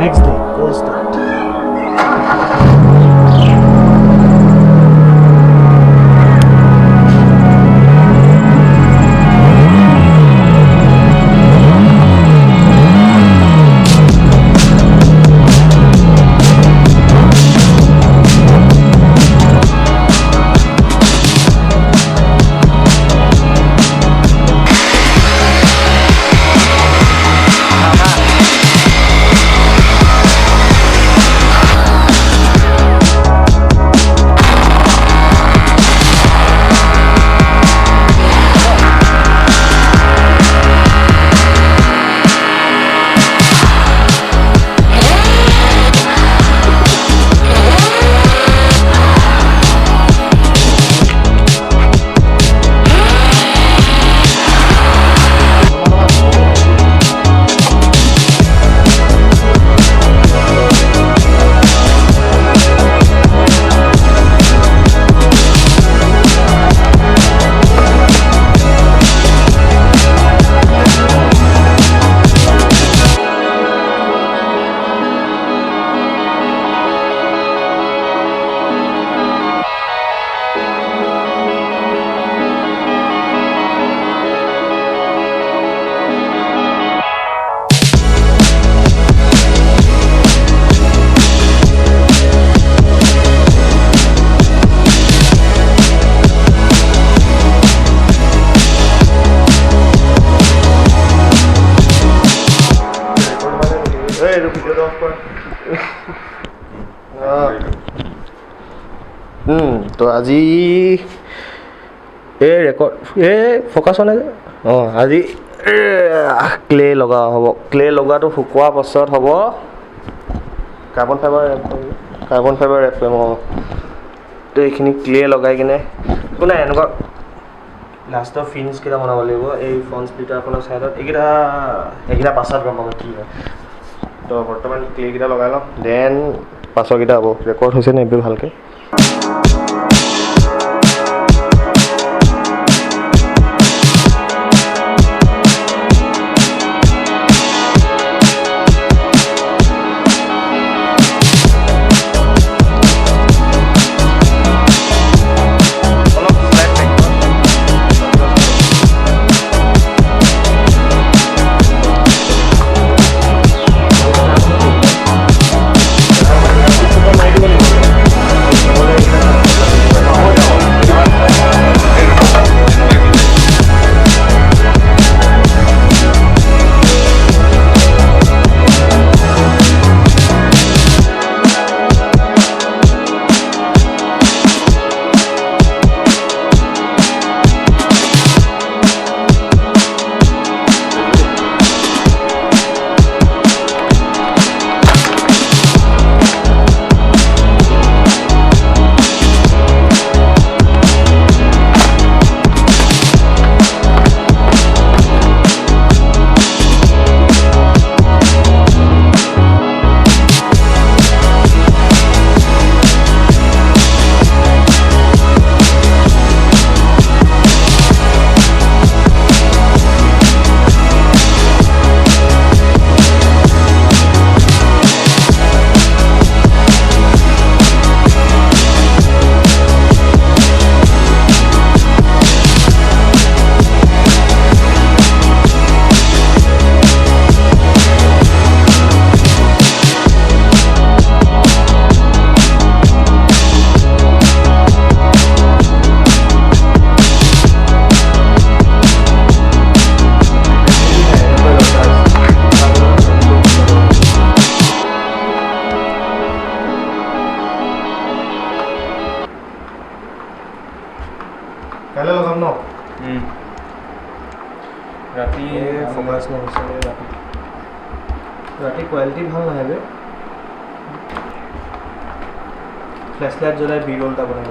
next day, course start. তো আজি এই ৰেকৰ্ড ফ'কাছ হোৱা নাই যে আজি ক্লে লগা হ'ব। ক্লে লগোৱাটো শুকোৱাৰ পাছত হ'ব কাৰ্বন ফাইবাৰ ৰেপ কৰিম। তো এইখিনি ক্লে লগাই কিনে একো নাই, এনেকুৱা লাষ্টৰ ফিনিছকেইটা বনাব লাগিব। এই ফ্ৰণ্ট স্প্লিটাৰখনৰ ছাইডত এইকেইটা পাছত গম পাব কি হয়। তো বৰ্তমান ক্লেকেইটা লগাই লওঁ, দেন পাছৰকেইটা হ'ব। ৰেকৰ্ড হৈছে নে এইবোৰ ভালকৈ? কাইলৈ লগাম ন? ৰাতি ফ'কাছ নহৈছে ৰাতি কোৱালিটি ভাল নাহে বে। ফ্লেছ লাইট জ্বলাই বি ৰোল এটা বনাই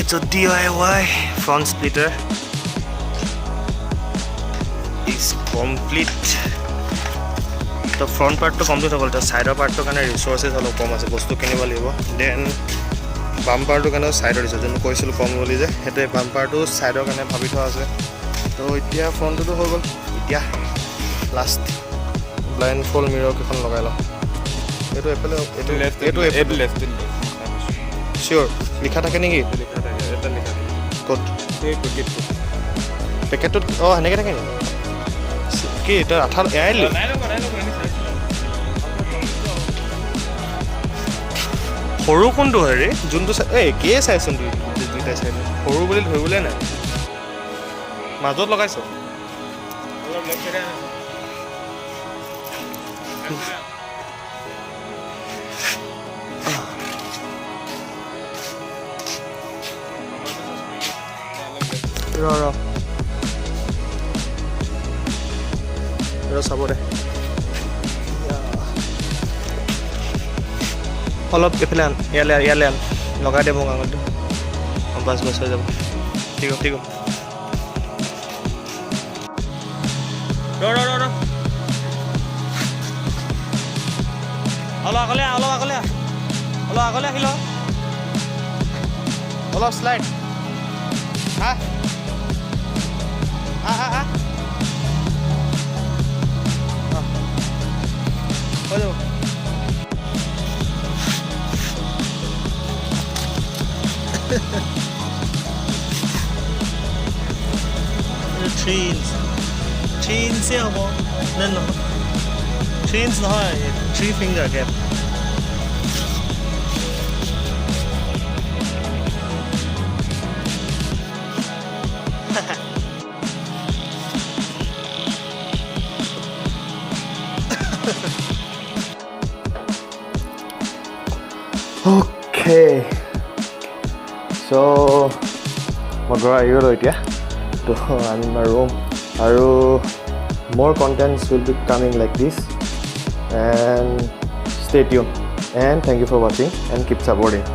তাৰপিছত DIY front splitter is complete. তো ফ্ৰণ্ট পাৰ্টটো কমপ্লিট হৈ গ'ল, তো ছাইডৰ পাৰ্টটোৰ কাৰণে ৰিচোৰ্চেছ অলপ কম আছে, বস্তু কিনিব লাগিব। দেন বাম্পাৰটোৰ কাৰণেও ছাইডৰ দিছোঁ, যোনটো কৈছিলোঁ কম বুলি যে, সেইটোৱে বাম্পাৰটো ছাইডৰ কাৰণে ভাবি থোৱা আছে। তো এতিয়া ফ্ৰণ্টটোতো হৈ গ'ল, এতিয়া লাষ্ট ব্লাইণ্ডফল্ড মিৰৰ কেইখন লগাই লওঁ। এইটো এপেলে এইটো লেফ্ট চিয়'ৰ লিখা থাকে নেকি? ক'ত পেকেটটোত? অঁ সেনেকৈ থাকে নেকি? কি তই আঠা এৰাই দিলি? সৰু কোনটো হেৰি যোনটো এই একেই চাইচোন দুইটাই চাই সৰু বুলি ধৰিবলৈ নাই, মাজত লগাইছ। ৰ চাব দে, অলপ এইফালে আন, ইয়ালৈ আন, লগাই দে মোক আঙুলিটো। বাছ হৈ যাব, ঠিক আছে। ৰ অলপ আগলৈ আহি ল, অলপ শ্লাইড। হা হৈ যাব। থ্ৰী ইঞ্চেই হ'ব নে নহয়? 3 ইঞ্চ নহয়, 3 ফিংগাৰ গেপ। Okay, so মই ঘৰ আহি গ'লোঁ এতিয়া, তো I'm in my room আৰু more contents will be coming like this, and stay tuned and thank you for watching and keep supporting.